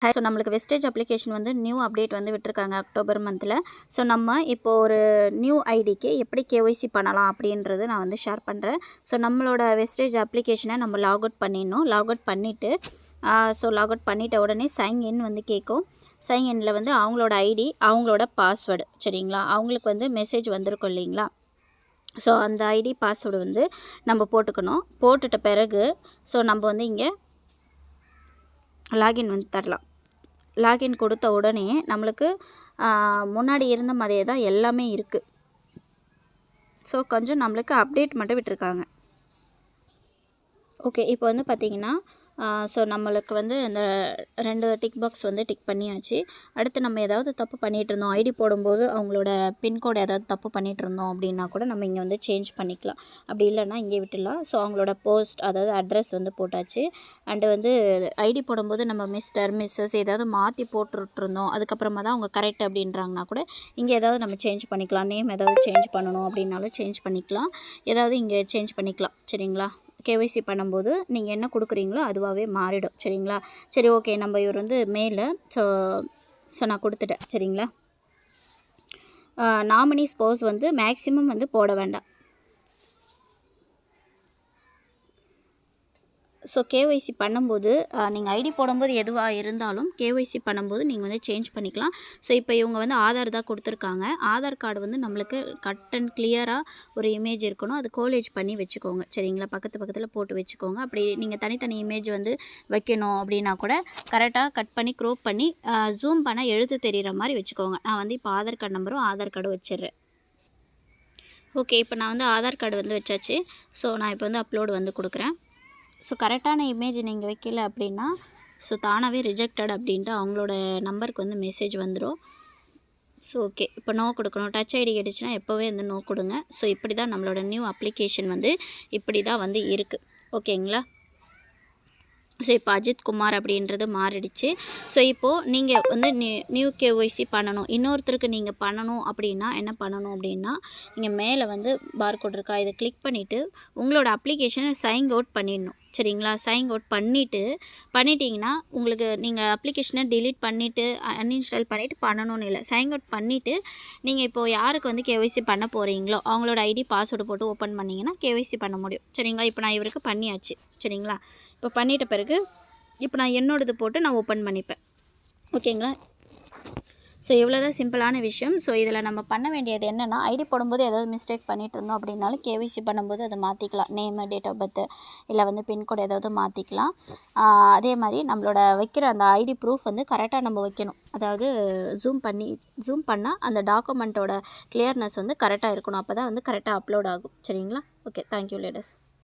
So நம்மளுக்கு wastage application வந்து new update வந்து விட்டுருக்காங்க அக்டோபர் மந்தில். ஸோ நம்ம இப்போது ஒரு நியூ ஐடிக்கு எப்படி கேஒய்சி பண்ணலாம் அப்படின்றது நான் வந்து ஷேர் பண்ணுறேன். ஸோ நம்மளோட வெஸ்டேஜ் அப்ளிகேஷனை நம்ம லாக் அவுட் பண்ணிடணும். லாக் அவுட் பண்ணிவிட்டு லாக் அவுட் பண்ணிட்ட உடனே சைன் இன் வந்து கேட்கும். சைன் இனில் வந்து அவங்களோட ஐடி, அவங்களோட பாஸ்வேர்டு, சரிங்களா, அவங்களுக்கு வந்து மெசேஜ் வந்திருக்கும் இல்லைங்களா. ஸோ அந்த ஐடி பாஸ்வேர்டு வந்து நம்ம போட்டுக்கணும். போட்டுட்ட பிறகு ஸோ நம்ம வந்து இங்கே லாகின் வந்து தரலாம். லாகின் கொடுத்த உடனே நம்மளுக்கு முன்னாடி இருந்த மாதிரியே தான் எல்லாமே இருக்குது. ஸோ கொஞ்சம் நம்மளுக்கு அப்டேட் மட்டும் விட்டுருக்காங்க. ஓகே, இப்போ வந்து பார்த்திங்கன்னா ஸோ நம்மளுக்கு வந்து இந்த 2 டிக் பாக்ஸ் வந்து டிக் பண்ணியாச்சு. அடுத்து நம்ம ஏதாவது தப்பு பண்ணிகிட்டு இருந்தோம், ஐடி போடும்போது அவங்களோட பின்கோடு ஏதாவது தப்பு பண்ணிகிட்டு இருந்தோம் அப்படின்னா கூட நம்ம இங்கே வந்து சேஞ்ச் பண்ணிக்கலாம். அப்படி இல்லைன்னா இங்கே விட்டுடலாம். ஸோ அவங்களோட போஸ்ட், அதாவது அட்ரஸ் வந்து போட்டாச்சு. அண்டு வந்து ஐடி போடும்போது நம்ம மிஸ்டர், மிஸ்ஸஸ் ஏதாவது மாற்றி போட்டுருந்தோம், அதுக்கப்புறமா தான் அவங்க கரெக்ட் அப்படின்றாங்கன்னா கூட இங்கே ஏதாவது நம்ம சேஞ்ச் பண்ணிக்கலாம். நேம் ஏதாவது சேஞ்ச் பண்ணணும் அப்படின்னாலும் சேஞ்ச் பண்ணிக்கலாம். ஏதாவது இங்கே சேஞ்ச் பண்ணிக்கலாம், சரிங்களா. கேஒய்சி பண்ணும்போது நீங்கள் என்ன கொடுக்குறீங்களோ அதுவாகவே மாறிடும், சரிங்களா. சரி, ஓகே, நம்ம இவர் வந்து மேலே ஸோ நான் கொடுத்துட்டேன், சரிங்களா. நாமினி ஸ்போஸ் வந்து மேக்ஸிமம் வந்து போட வேண்டாம். ஸோ கேஒய்சி பண்ணும்போது நீங்கள் ஐடி போடும்போது எதுவாக இருந்தாலும் கேஒய்சி பண்ணும்போது நீங்கள் வந்து சேஞ்ச் பண்ணிக்கலாம். ஸோ இப்போ இவங்க வந்து ஆதார் தான் கொடுத்துருக்காங்க. ஆதார் கார்டு வந்து நம்மளுக்கு கட் அண்ட் கிளியராக ஒரு இமேஜ் இருக்கணும். அது கோலேஜ் பண்ணி வச்சுக்கோங்க, சரிங்களா. பக்கத்தில் போட்டு வச்சுக்கோங்க. அப்படி நீங்கள் தனித்தனி இமேஜ் வந்து வைக்கணும் அப்படின்னா கூட கரெக்டாக கட் பண்ணி க்ரோப் பண்ணி ஜூம் பண்ணால் எழுத்து தெரிகிற மாதிரி வச்சுக்கோங்க. நான் வந்து இப்போ ஆதார் கார்டு நம்பரும் ஆதார் கார்டு வச்சிடுறேன். ஓகே, இப்போ நான் வந்து ஆதார் கார்டு வந்து வச்சாச்சு. ஸோ நான் இப்போ வந்து அப்லோடு வந்து கொடுக்குறேன். ஸோ கரெக்டான இமேஜ் நீங்கள் வைக்கல அப்படின்னா ஸோ தானாகவே ரிஜெக்டட் அப்படின்ட்டு அவங்களோட நம்பருக்கு வந்து மெசேஜ் வந்துடும். ஸோ ஓகே, இப்போ நோ கொடுக்கணும். டச் ஐடி கேட்டுச்சுன்னா எப்போவே வந்து நோ கொடுங்க. ஸோ இப்படி தான் நம்மளோட நியூ அப்ளிகேஷன் வந்து இப்படி தான் வந்து இருக்குது, ஓகேங்களா. ஸோ இப்போ அஜித் குமார் அப்படின்றது மாறிடுச்சு. ஸோ இப்போது நீங்கள் வந்து நியூ கேஒய்சி பண்ணணும், இன்னொருத்தருக்கு நீங்கள் பண்ணணும் அப்படின்னா என்ன பண்ணணும் அப்படின்னா, இங்கே மேலே வந்து பார்கோட் இருக்கா, இதை கிளிக் பண்ணிவிட்டு உங்களோட அப்ளிகேஷனை சைன் அவுட் பண்ணிடணும், சரிங்களா. சைன் அவுட் பண்ணிட்டீங்கன்னா உங்களுக்கு நீங்கள் அப்ளிகேஷனை டிலீட் பண்ணிவிட்டு அன்இன்ஸ்டால் பண்ணிவிட்டு பண்ணணும்னு இல்லை. சைன் அவுட் பண்ணிவிட்டு நீங்கள் இப்போது யாருக்கு வந்து கேஒய்சி பண்ண போகிறீங்களோ அவங்களோட ஐடி பாஸ்வேர்டு போட்டு ஓப்பன் பண்ணிங்கன்னா கேஒய்சி பண்ண முடியும், சரிங்களா. இப்போ நான் இவருக்கு பண்ணியாச்சு, சரிங்களா. இப்போ பண்ணிட்ட பிறகு இப்போ நான் என்னோடது போட்டு நான் ஓப்பன் பண்ணிப்பேன், ஓகேங்களா. ஸோ இவ்வளோ தான் சிம்பிளான விஷயம். ஸோ இதில் நம்ம பண்ண வேண்டியது என்னென்னா, ஐடி போடும்போது ஏதாவது மிஸ்டேக் பண்ணிகிட்டு இருந்தோம் அப்படின்னாலும் கேஒய்சி பண்ணும்போது அதை மாற்றிக்கலாம். நேமு, டேட் ஆஃப் பர்த்து, இல்லை வந்து பின்கோடு ஏதாவது மாற்றிக்கலாம். அதே மாதிரி நம்மளோட வைக்கிற அந்த ஐடி ப்ரூஃப் வந்து கரெக்டாக நம்ம வைக்கணும். அதாவது ஜூம் பண்ணால் அந்த டாக்குமெண்ட்டோட கிளியர்னஸ் வந்து கரெக்டாக இருக்கணும். அப்போ தான் வந்து கரெக்டாக அப்லோட் ஆகும், சரிங்களா. Okay, thank you ladders.